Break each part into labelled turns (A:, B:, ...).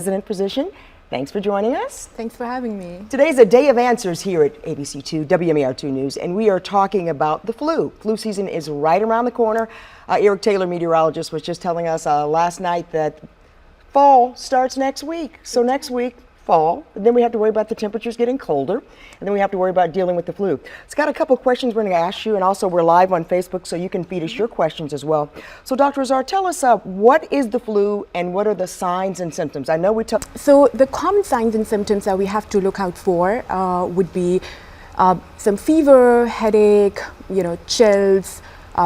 A: President position. Thanks for joining us.
B: Thanks for having me.
A: Today's a day of answers here at ABC2, WMAR-2 News, and we are talking about the flu. Flu season is right around the corner. Eric Taylor, meteorologist, was just telling us last night that fall starts next week. So next week, fall, and then we have to worry about the temperatures getting colder, and then we have to worry about dealing with the flu. It's got a couple of questions we're going to ask you, and also we're live on Facebook, so you can feed us your questions as well. So Dr. Azar, tell us what is the flu and what are the signs and symptoms? I know
B: So the common signs and symptoms that we have to look out for would be some fever, headache, chills,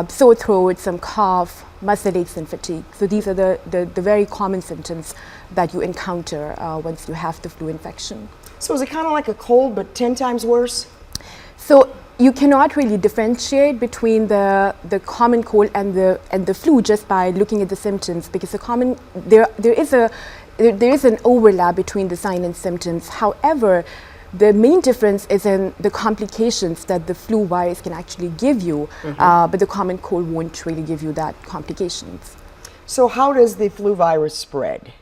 B: sore throat, some cough, muscle aches and fatigue. So these are the very common symptoms that you encounter once you have the flu infection.
A: So is it kind of like a cold but 10 times worse?
B: So you cannot really differentiate between the common cold and the flu just by looking at the symptoms, because there is an overlap between the sign and symptoms. However, the main difference is in the complications that the flu virus can actually give you, but the common cold won't really give you that complications.
A: So how does the flu virus spread?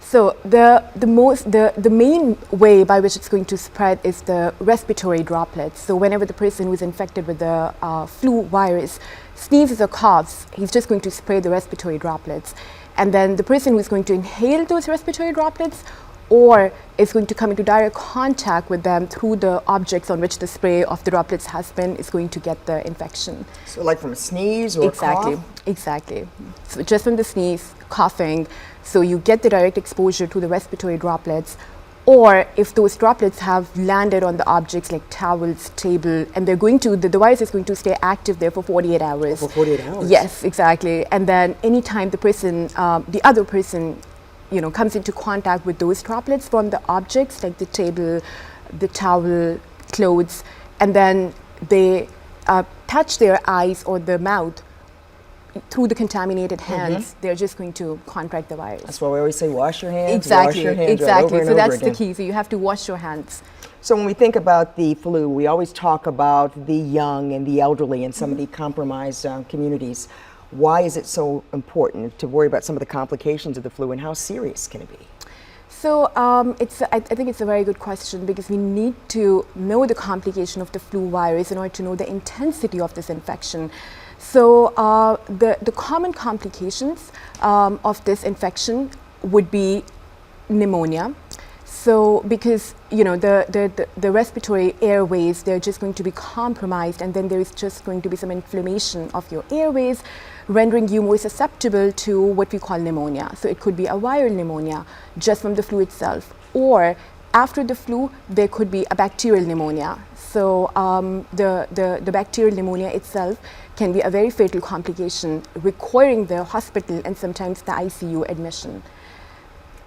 B: So the main way by which it's going to spread is the respiratory droplets. So whenever the person who is infected with the flu virus sneezes or coughs, he's just going to spray the respiratory droplets. And then the person who is going to inhale those respiratory droplets or is going to come into direct contact with them through the objects on which the spray of the droplets has been is going to get the infection.
A: So like from a sneeze or a cough?
B: Exactly. So just from the sneeze, coughing, so you get the direct exposure to the respiratory droplets, or if those droplets have landed on the objects like towels, table, and the device is going to stay active there for 48 hours.
A: For 48 hours?
B: Yes, exactly. And then anytime the other person comes into contact with those droplets from the objects like the table, the towel, clothes, and then they touch their eyes or the mouth through the contaminated hands, they're just going to contract the virus.
A: That's why we always say wash your hands.
B: Exactly,
A: wash your hands
B: exactly.
A: Right over
B: so
A: and
B: that's
A: over again.
B: the key. So you have to wash your hands.
A: So when we think about the flu, we always talk about the young and the elderly in some of the compromised communities. Why is it so important to worry about some of the complications of the flu, and how serious can it be?
B: So I think it's a very good question, because we need to know the complication of the flu virus in order to know the intensity of this infection. So the common complications of this infection would be pneumonia. So because the respiratory airways, they're just going to be compromised, and then there is just going to be some inflammation of your airways, rendering you more susceptible to what we call pneumonia. So it could be a viral pneumonia just from the flu itself, or after the flu there could be a bacterial pneumonia. So the bacterial pneumonia itself can be a very fatal complication, requiring the hospital and sometimes the ICU admission.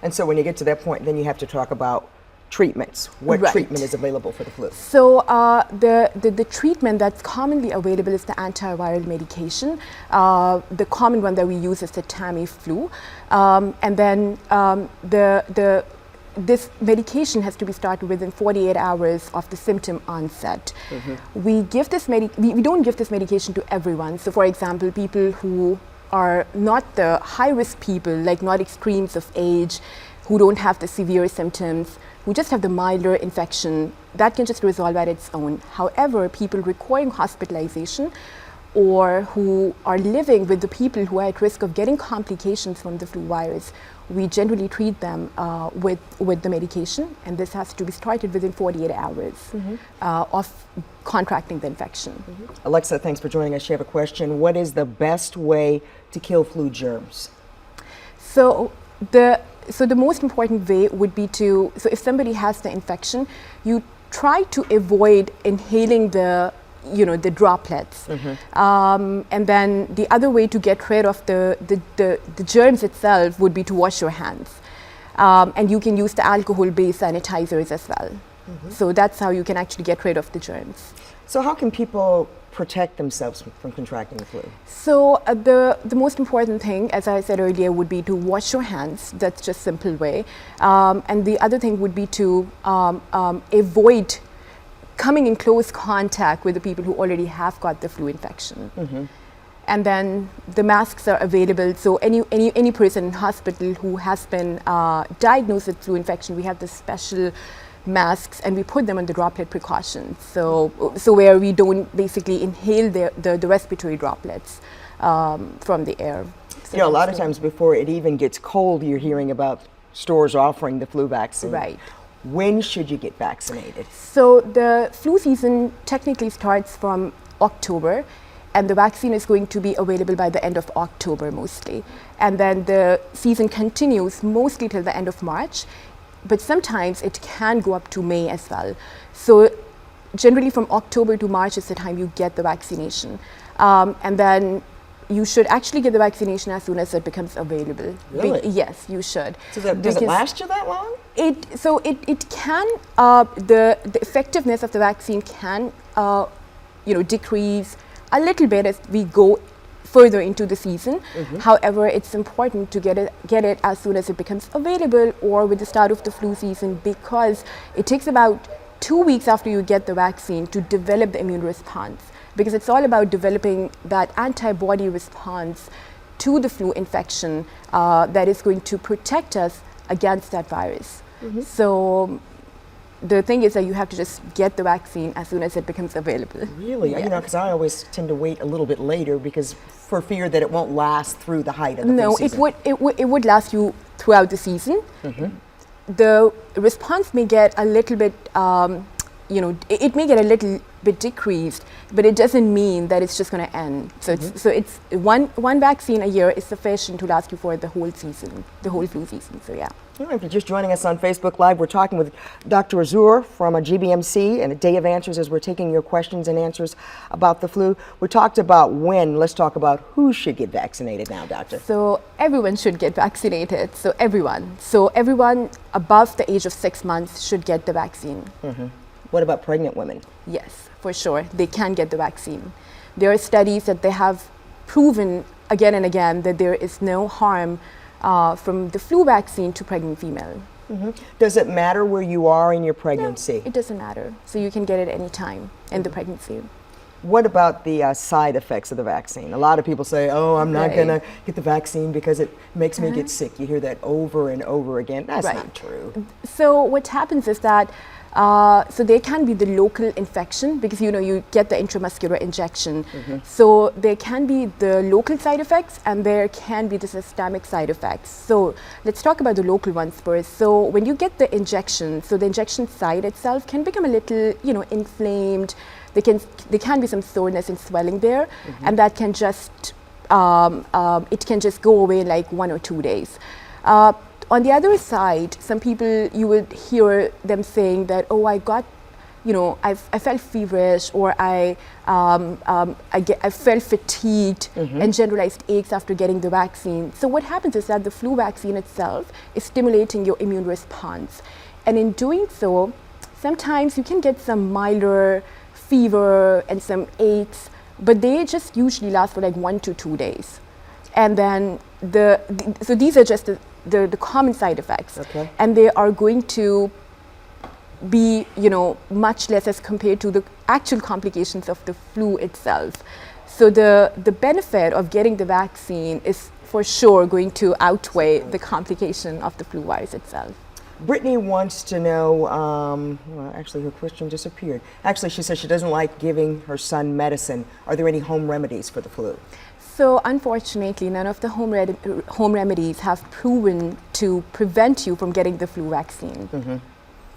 A: And so when you get to that point, then you have to talk about treatments. What treatment is available for the flu?
B: So the treatment that's commonly available is the antiviral medication. The common one that we use is the Tamiflu. And then this medication has to be started within 48 hours of the symptom onset. We give this we don't give this medication to everyone. So for example, people who are not the high-risk people, like not extremes of age, who don't have the severe symptoms, who just have the milder infection, that can just resolve at its own. However, people requiring hospitalization or who are living with the people who are at risk of getting complications from the flu virus, we generally treat them with the medication, and this has to be started within 48 hours of contracting the infection.
A: Alexa, thanks for joining us. You have a question. What is the best way to kill flu germs?
B: So the most important way would be so if somebody has the infection, you try to avoid inhaling the droplets. And then the other way to get rid of the germs itself would be to wash your hands. And you can use the alcohol-based sanitizers as well. So that's how you can actually get rid of the germs.
A: So how can people protect themselves from contracting the flu?
B: So the most important thing, as I said earlier, would be to wash your hands. That's just a simple way. And the other thing would be to avoid coming in close contact with the people who already have got the flu infection. And then the masks are available. So any person in hospital who has been diagnosed with flu infection, we have the special masks and we put them on the droplet precautions. So where we don't basically inhale the respiratory droplets from the air. So
A: You know, a lot of times before it even gets cold, you're hearing about stores offering the flu vaccine.
B: Right.
A: When should you get vaccinated?
B: So the flu season technically starts from October, and the vaccine is going to be available by the end of October mostly. And then the season continues mostly till the end of March, but sometimes it can go up to May as well. So generally from October to March is the time you get the vaccination. And then you should actually get the vaccination as soon as it becomes available.
A: Really?
B: Yes, you should.
A: So does it last you that long?
B: It can, the effectiveness of the vaccine can decrease a little bit as we go further into the season. However, it's important to get it as soon as it becomes available or with the start of the flu season, because it takes about 2 weeks after you get the vaccine to develop the immune response, because it's all about developing that antibody response to the flu infection that is going to protect us against that virus. So the thing is that you have to just get the vaccine as soon as it becomes available.
A: Really?
B: Yes.
A: You know, because I always tend to wait a little bit later because for fear that it won't last through the height of the
B: No,
A: flu season.
B: it would last you throughout the season. The response may get a little bit, it may get a little bit decreased, but it doesn't mean that it's just going to end. So it's one vaccine a year is sufficient to last you for the whole season, the whole flu season. So yeah.
A: You know, if you're just joining us on Facebook Live, we're talking with Dr. Azur from a GBMC and a Day of Answers as we're taking your questions and answers about the flu. We talked about when. Let's talk about who should get vaccinated now, Doctor.
B: So everyone should get vaccinated. So everyone above the age of 6 months should get the vaccine.
A: What about pregnant women?
B: Yes, for sure. They can get the vaccine. There are studies that they have proven again and again that there is no harm from the flu vaccine to pregnant female.
A: Does it matter where you are in your pregnancy?
B: No, it doesn't matter. So you can get it any time in the pregnancy.
A: What about the side effects of the vaccine? A lot of people say, oh, I'm not going to get the vaccine because it makes me get sick. You hear that over and over again. That's not true.
B: So what happens is that so there can be the local infection because you get the intramuscular injection. So there can be the local side effects and there can be the systemic side effects. So let's talk about the local ones first. So when you get the injection, so the injection site itself can become a little inflamed. There can be some soreness and swelling there, and that can just it can just go away in like 1 or 2 days. On the other side, some people, you would hear them saying that, oh, I got, I felt feverish, or I felt fatigued and generalized aches after getting the vaccine. So what happens is that the flu vaccine itself is stimulating your immune response. And in doing so, sometimes you can get some milder fever and some aches, but they just usually last for like 1 to 2 days. And then so these are just the common side effects, and they are going to be much less as compared to the actual complications of the flu itself. So the benefit of getting the vaccine is for sure going to outweigh the complication of the flu virus itself.
A: Brittany wants to know, well, actually her question disappeared. Actually, she says she doesn't like giving her son medicine. Are there any home remedies for the flu?
B: So unfortunately, none of the home remedies have proven to prevent you from getting the flu vaccine.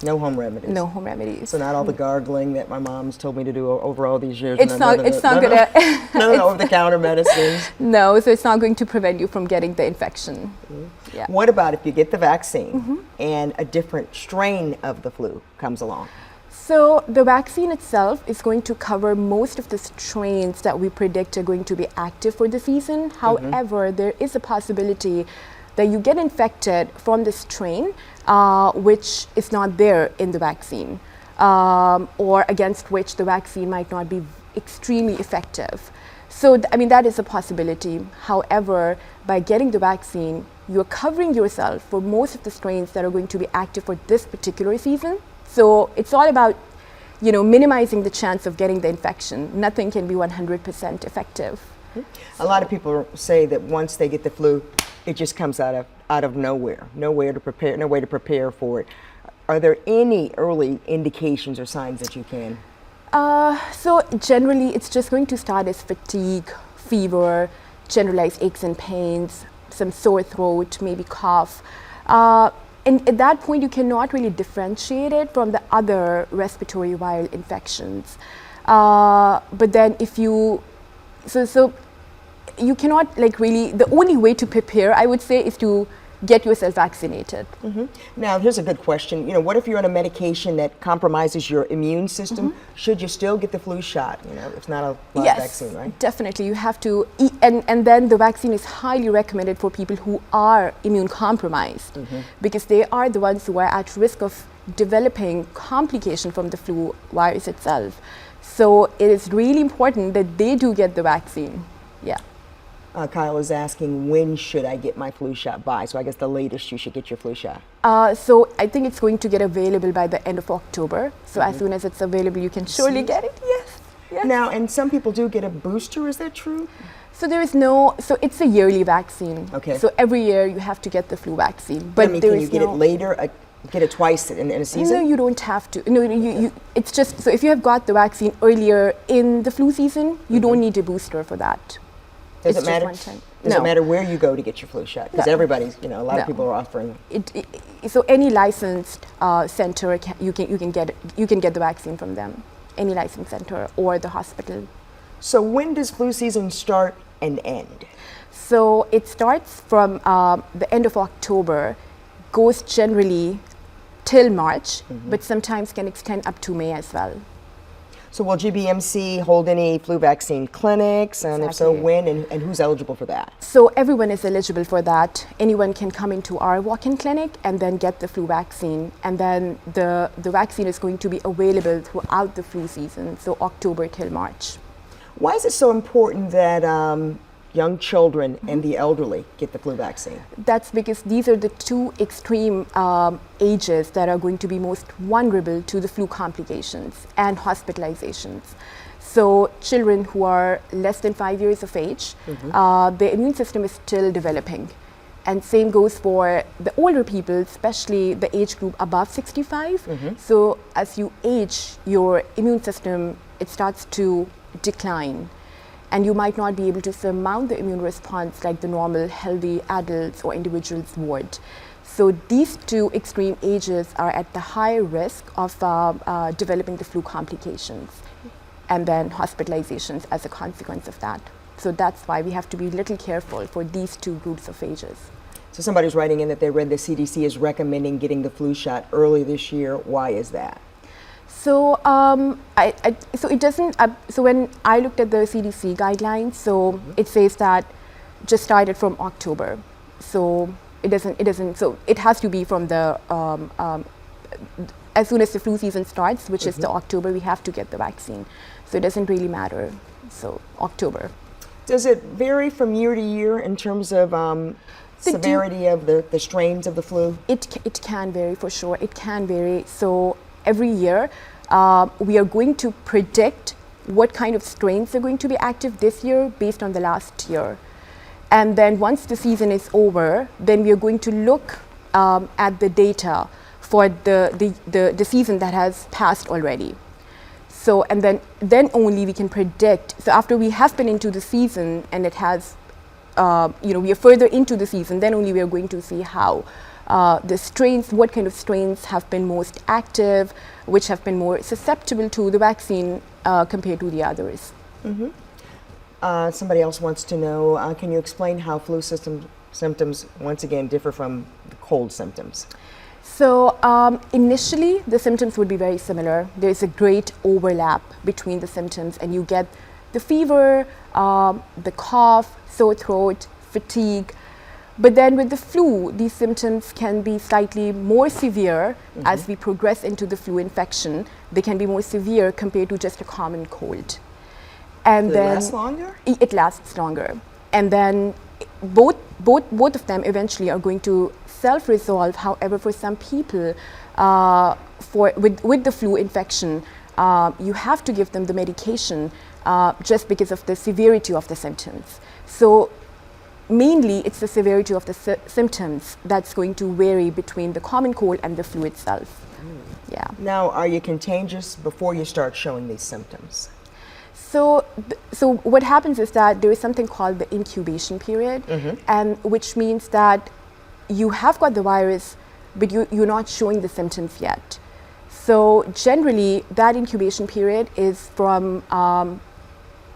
A: No home remedies?
B: No home remedies.
A: So not all the gargling that my mom's told me to do over all these years?
B: It's not going to...
A: No over-the-counter medicines?
B: No, so it's not going to prevent you from getting the infection. Yeah.
A: What about if you get the vaccine and a different strain of the flu comes along?
B: So the vaccine itself is going to cover most of the strains that we predict are going to be active for the season. However, there is a possibility that you get infected from the strain which is not there in the vaccine, or against which the vaccine might not be extremely effective. So that is a possibility. However, by getting the vaccine, you're covering yourself for most of the strains that are going to be active for this particular season. So it's all about, minimizing the chance of getting the infection. Nothing can be 100% effective.
A: A lot of people say that once they get the flu, it just comes out of nowhere, no way to prepare for it. Are there any early indications or signs that you can?
B: So generally, it's just going to start as fatigue, fever, generalized aches and pains, some sore throat, maybe cough. And at that point, you cannot really differentiate it from the other respiratory viral infections. But then if you, so you cannot like really, the only way to prepare, I would say, is to get yourself vaccinated.
A: Mm-hmm. Now, here's a good question. You know, what if you're on a medication that compromises your immune system? Mm-hmm. Should you still get the flu shot? You know, it's not a live vaccine, right?
B: Definitely. You have to, and then the vaccine is highly recommended for people who are immune compromised, mm-hmm. because they are the ones who are at risk of developing complication from the flu virus itself. So it is really important that they do get the vaccine. Yeah.
A: Kyle is asking, when should I get my flu shot by? So I guess the latest you should get your flu shot.
B: So I think it's going to get available by the end of October. So mm-hmm. as soon as it's available, you can surely get it. Yes. Yes.
A: Now, and some people do get a booster. Is that true?
B: So there is no. So it's a yearly vaccine.
A: Okay.
B: So every year you have to get the flu vaccine. But
A: can you get it later? Get it twice in a season?
B: No, you don't have to. No, you. It's just so if you have got the vaccine earlier in the flu season, you mm-hmm. don't need a booster for that.
A: Does it matter? Does it matter where you go to get your flu shot? Because everybody's, a lot of people are offering.
B: So any licensed center, you can get the vaccine from them. Any licensed center or the hospital.
A: So when does flu season start and end?
B: So it starts from the end of October, goes generally till March, mm-hmm. but sometimes can extend up to May as well.
A: So will GBMC hold any flu vaccine clinics, and if so, when, and who's eligible for that?
B: So everyone is eligible for that. Anyone can come into our walk-in clinic and then get the flu vaccine, and then the vaccine is going to be available throughout the flu season, so October till March.
A: Why is it so important that young children mm-hmm. and the elderly get the flu vaccine?
B: That's because these are the two extreme ages that are going to be most vulnerable to the flu complications and hospitalizations. So children who are less than 5 years of age, mm-hmm. Their immune system is still developing. And same goes for the older people, especially the age group above 65. Mm-hmm. So as you age, your immune system, it starts to decline. And you might not be able to surmount the immune response like the normal healthy adults or individuals would. So these two extreme ages are at the higher risk of developing the flu complications and then hospitalizations as a consequence of that. So that's why we have to be a little careful for these two groups of ages.
A: So somebody's writing in that they read the CDC is recommending getting the flu shot early this year. Why is that?
B: So so it doesn't. So when I looked at the CDC guidelines, so mm-hmm. it says that just started from October. So it doesn't. So it has to be from the as soon as the flu season starts, which mm-hmm. is the October, we have to get the vaccine. So it doesn't really matter. So October.
A: Does it vary from year to year in terms of severity of the strains of the flu?
B: It can vary for sure. It can vary. So every year, we are going to predict what kind of strains are going to be active this year based on the last year. And then once the season is over, then we are going to look at the data for the season that has passed already. So, and then only we can predict. So after we have been into the season and it has, we are further into the season, then only we are going to see how the strains, what kind of strains have been most active, which have been more susceptible to the vaccine compared to the others.
A: Mm-hmm. Somebody else wants to know, can you explain how flu symptoms, once again, differ from the cold symptoms?
B: So initially, the symptoms would be very similar. There's a great overlap between the symptoms, and you get the fever, the cough, sore throat, fatigue. But then with the flu, these symptoms can be slightly more severe mm-hmm. as we progress into the flu infection. They can be more severe compared to just a common cold. And then
A: it lasts longer?
B: It lasts longer. And then both of them eventually are going to self-resolve. However, for some people, with the flu infection, you have to give them the medication just because of the severity of the symptoms. So mainly it's the severity of the symptoms that's going to vary between the common cold and the flu itself. Yeah.
A: Now, are you contagious before you start showing these symptoms?
B: So what happens is that there is something called the incubation period, and which means that you have got the virus, but you're not showing the symptoms yet. So generally, that incubation period is from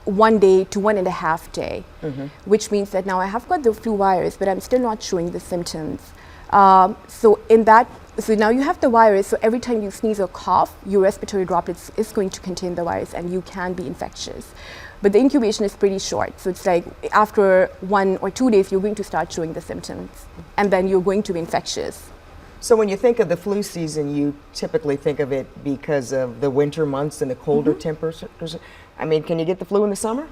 B: 1 day to 1.5 days, which means that now I have got the flu virus, but I'm still not showing the symptoms. So now you have the virus, so every time you sneeze or cough, your respiratory droplets is going to contain the virus and you can be infectious. But the incubation is pretty short. So it's like after 1 or 2 days, you're going to start showing the symptoms and then you're going to be infectious.
A: So when you think of the flu season, you typically think of it because of the winter months and the colder temperatures. I mean, can you get the flu in the summer?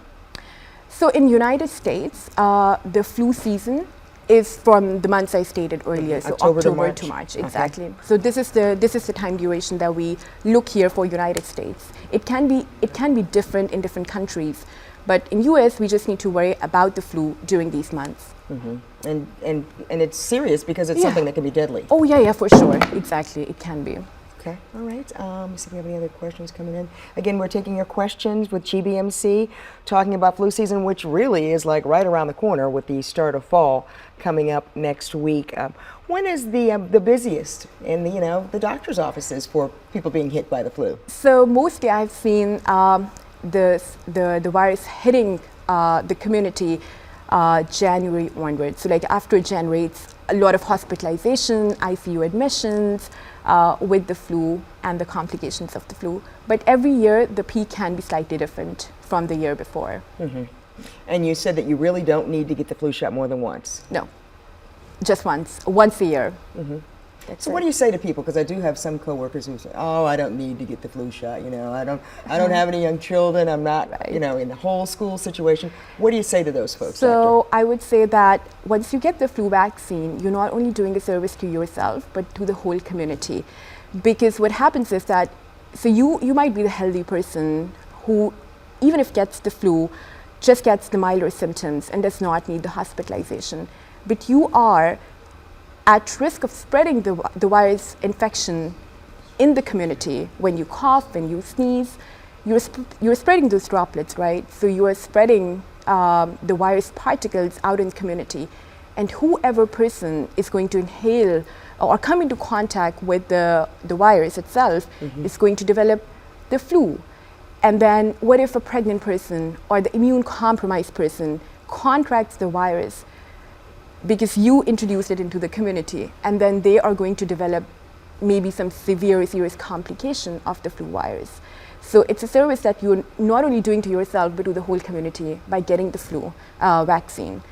B: So in United States, the flu season is from the months I stated earlier, so
A: October
B: October
A: to
B: to
A: March.
B: March, exactly. Okay. So this is the time duration that we look here for United States. It can be different in different countries, but in US we just need to worry about the flu during these months.
A: And it's serious because it's something that can be deadly.
B: Oh yeah, for sure, exactly, it can be.
A: Okay, all right. Let's see if we have any other questions coming in. Again, we're taking your questions with GBMC, talking about flu season, which really is like right around the corner with the start of fall coming up next week. When is the busiest in the doctor's offices for people being hit by the flu?
B: So mostly I've seen the virus hitting the community January onwards. So like after January, it's a lot of hospitalization, ICU admissions with the flu and the complications of the flu. But every year, the peak can be slightly different from the year before.
A: And you said that you really don't need to get the flu shot more than once.
B: No, just once a year.
A: So what do you say to people? Because I do have some coworkers who say, "Oh, I don't need to get the flu shot. I don't have any young children. I'm not, in the whole school situation." What do you say to those folks?
B: So I would say that once you get the flu vaccine, you're not only doing a service to yourself, but to the whole community. Because what happens is that, so you might be the healthy person who, even if gets the flu, just gets the milder symptoms and does not need the hospitalization. But you are at risk of spreading the virus infection in the community. When you cough, when you sneeze, you're spreading those droplets, right? So you are spreading the virus particles out in the community. And whoever person is going to inhale or come into contact with the virus itself is going to develop the flu. And then what if a pregnant person or the immune compromised person contracts the virus because you introduced it into the community, and then they are going to develop maybe some serious complication of the flu virus. So it's a service that you're not only doing to yourself, but to the whole community by getting the flu vaccine,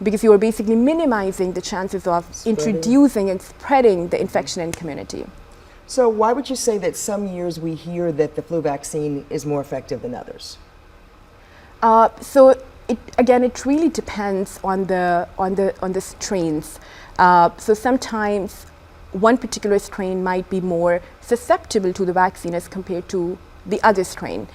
B: because you are basically minimizing the chances of introducing and spreading the infection in community.
A: So why would you say that some years we hear that the flu vaccine is more effective than others?
B: It really depends on the strains. So sometimes one particular strain might be more susceptible to the vaccine as compared to the other strain,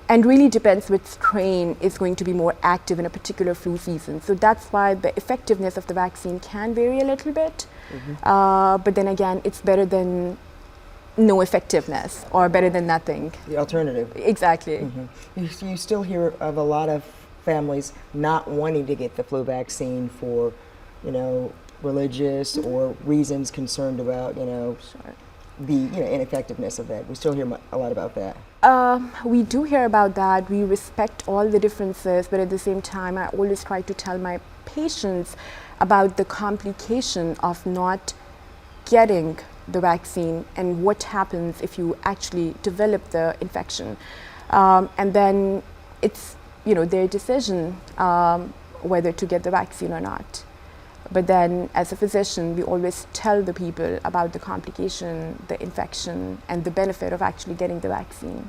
B: and really depends which strain is going to be more active in a particular flu season. So that's why the effectiveness of the vaccine can vary a little bit. But then again, it's better than no effectiveness, or better than nothing.
A: The alternative.
B: Exactly.
A: You still hear of a lot of families not wanting to get the flu vaccine for, religious or reasons concerned about, the ineffectiveness of that. We still hear a lot about that.
B: We do hear about that. We respect all the differences, but at the same time, I always try to tell my patients about the complication of not getting the vaccine and what happens if you actually develop the infection. And then it's their decision whether to get the vaccine or not. But then as a physician, we always tell the people about the complication, the infection, and the benefit of actually getting the vaccine.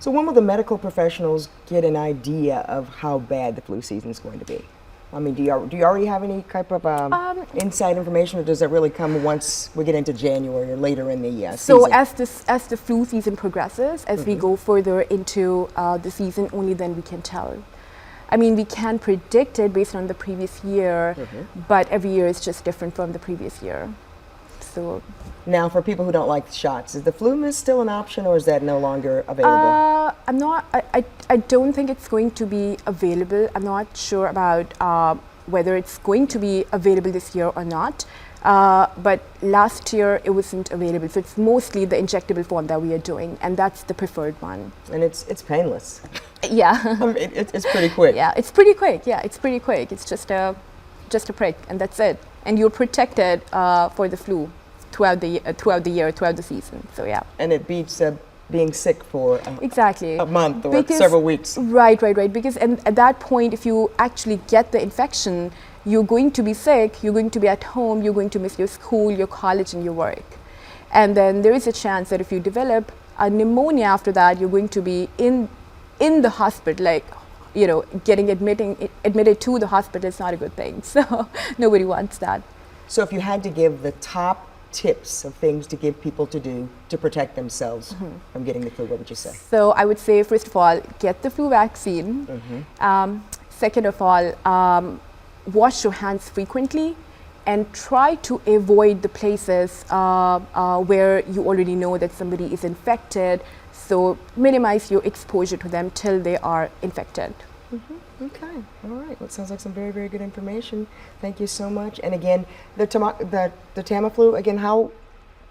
A: So when will the medical professionals get an idea of how bad the flu season is going to be? I mean, do you already have any type of inside information, or does that really come once we get into January or later in the
B: So
A: season?
B: as the flu season progresses, as we go further into the season, only then we can tell. I mean, we can predict it based on the previous year, but every year is just different from the previous year. So
A: Now, for people who don't like shots, is the flu mist still an option, or is that no longer available?
B: I'm not. I don't think it's going to be available. I'm not sure about whether it's going to be available this year or not. But last year it wasn't available, so it's mostly the injectable form that we are doing, and that's the preferred one.
A: And it's painless.
B: Yeah.
A: I mean, it's pretty quick.
B: Yeah, it's pretty quick. Yeah, it's pretty quick. It's just a prick, and that's it. And you're protected for the flu throughout the year, throughout the season. So yeah.
A: And it beats being sick for
B: Exactly.
A: a month or several weeks.
B: Right. Because at that point, if you actually get the infection, you're going to be sick, you're going to be at home, you're going to miss your school, your college, and your work. And then there is a chance that if you develop a pneumonia after that, you're going to be in the hospital, like, you know, getting admitted to the hospital is not a good thing. So nobody wants that.
A: So if you had to give the top tips of things to give people to do to protect themselves from getting the flu, what would you say?
B: So I would say, first of all, get the flu vaccine. Second of all, wash your hands frequently and try to avoid the places where you already know that somebody is infected. So minimize your exposure to them till they are infected.
A: Okay, all right. Well, it sounds like some very, very good information. Thank you so much. And again, the Tamiflu, again, how,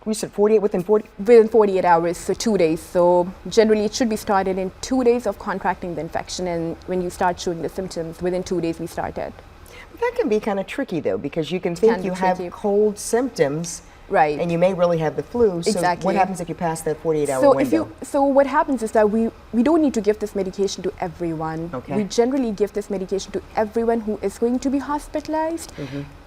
A: we said 48, within
B: 48 hours, so 2 days. So generally it should be started in 2 days of contracting the infection, and when you start showing the symptoms, within 2 days we started.
A: That can be kind of tricky though, because you can think you have cold symptoms,
B: right,
A: and you may really have the flu. So
B: exactly.
A: what happens if you pass that 48-hour window?
B: So what happens is that we don't need to give this medication to everyone.
A: Okay.
B: We generally give this medication to everyone who is going to be hospitalized,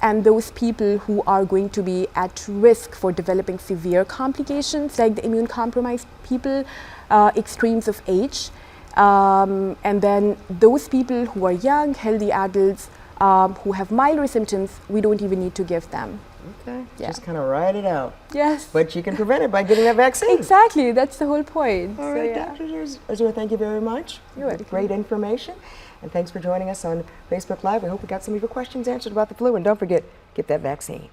B: and those people who are going to be at risk for developing severe complications, like the immune compromised people, extremes of age, and then those people who are young, healthy adults, who have milder symptoms, we don't even need to give them.
A: Okay,
B: Yeah.
A: just kind of ride it out.
B: Yes.
A: But you can prevent it by getting that vaccine.
B: Exactly, that's the whole point.
A: All
B: So,
A: right,
B: yeah.
A: Dr. Azura, thank you very much.
B: You're welcome.
A: Great information. And thanks for joining us on Facebook Live. I hope we got some of your questions answered about the flu. And don't forget, get that vaccine.